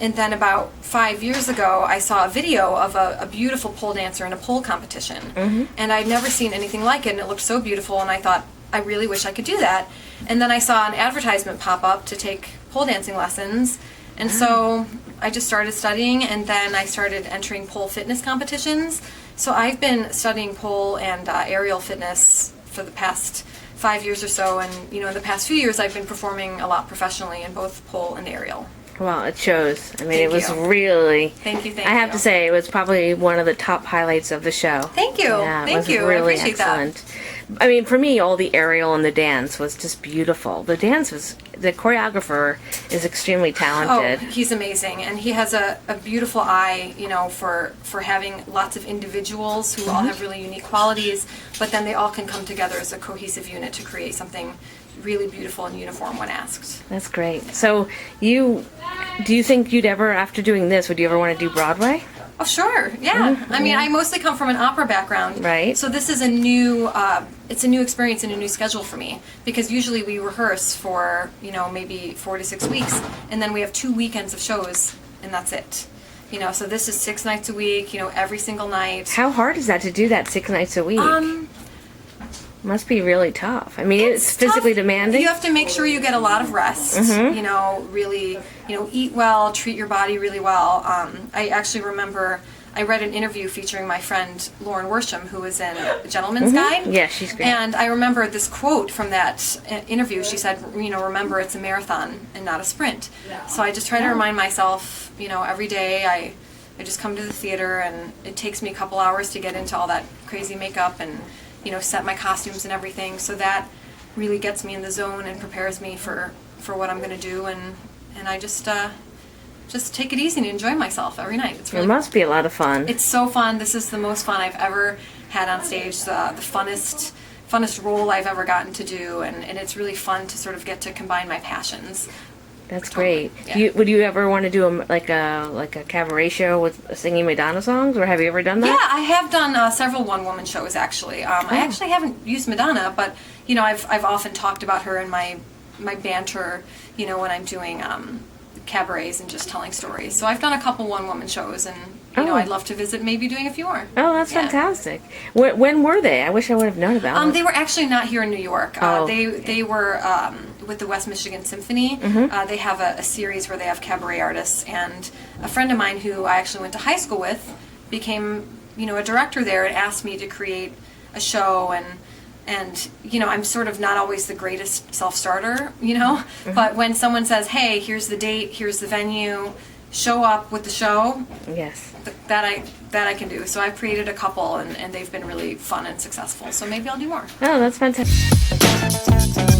And then about 5 years ago, I saw a video of a beautiful pole dancer in a pole competition. And I'd never seen anything like it, and it looked so beautiful, and I thought, I really wish I could do that. And then I saw an advertisement pop up to take pole dancing lessons, and so I just started studying, and then I started entering pole fitness competitions. So I've been studying pole and aerial fitness for the past 5 years or so, and in the past few years I've been performing a lot professionally in both pole and aerial. Well, it shows. I mean, Thank it was you. really... Thank you, I have to say, it was probably one of the top highlights of the show. Thank you. Yeah, it Thank was you. really I appreciate excellent. that. I mean, for me, all the aerial and the dance was just beautiful. The dance was... The choreographer is extremely talented. Oh, he's amazing, and he has a beautiful eye, for having lots of individuals who all have really unique qualities, but then they all can come together as a cohesive unit to create something really beautiful and uniform when asked. That's great. So, do you think you'd ever, after doing this, would you ever want to do Broadway? Oh, sure. Yeah. I mean, I mostly come from an opera background. Right. So this is a new, it's a new experience and a new schedule for me, because usually we rehearse for, maybe 4 to 6 weeks, and then we have 2 weekends of shows, and that's it. So this is 6 nights a week, every single night. How hard is that to do that 6 nights a week? Must be really tough. I mean, it's physically tough. demanding. You have to make sure you get a lot of rest. Really, eat well, treat your body really well. I actually remember I read an interview featuring my friend Lauren Worsham, who was in Gentleman's Guide. Yeah, she's great. And I remember this quote from that interview. She said, remember, it's a marathon and not a sprint. So I just try to remind myself, every day I just come to the theater, and it takes me a couple hours to get into all that crazy makeup and set my costumes and everything, so that really gets me in the zone and prepares me for what I'm going to do, and I just take it easy and enjoy myself every night. It's really It must be a lot of fun. It's so fun. This is the most fun I've ever had on stage, the funnest role I've ever gotten to do, and it's really fun to sort of get to combine my passions. That's great. Yeah. Would you ever want to do a cabaret show with singing Madonna songs, or have you ever done that? Yeah, I have done several one-woman shows, actually. I actually haven't used Madonna, but I've often talked about her in my banter, when I'm doing cabarets and just telling stories. So I've done a couple one-woman shows, and I'd love to visit maybe doing a few more. Oh, that's Yeah. fantastic. When were they? I wish I would have known about them. They were actually not here in New York. Oh. They were with the West Michigan Symphony. They have a series where they have cabaret artists, and a friend of mine who I actually went to high school with became a director there and asked me to create a show, and I'm sort of not always the greatest self-starter, but when someone says, hey, here's the date, here's the venue, show up with the show, Yes. that I can do. So I've created a couple, and they've been really fun and successful, so maybe I'll do more. Oh, that's fantastic.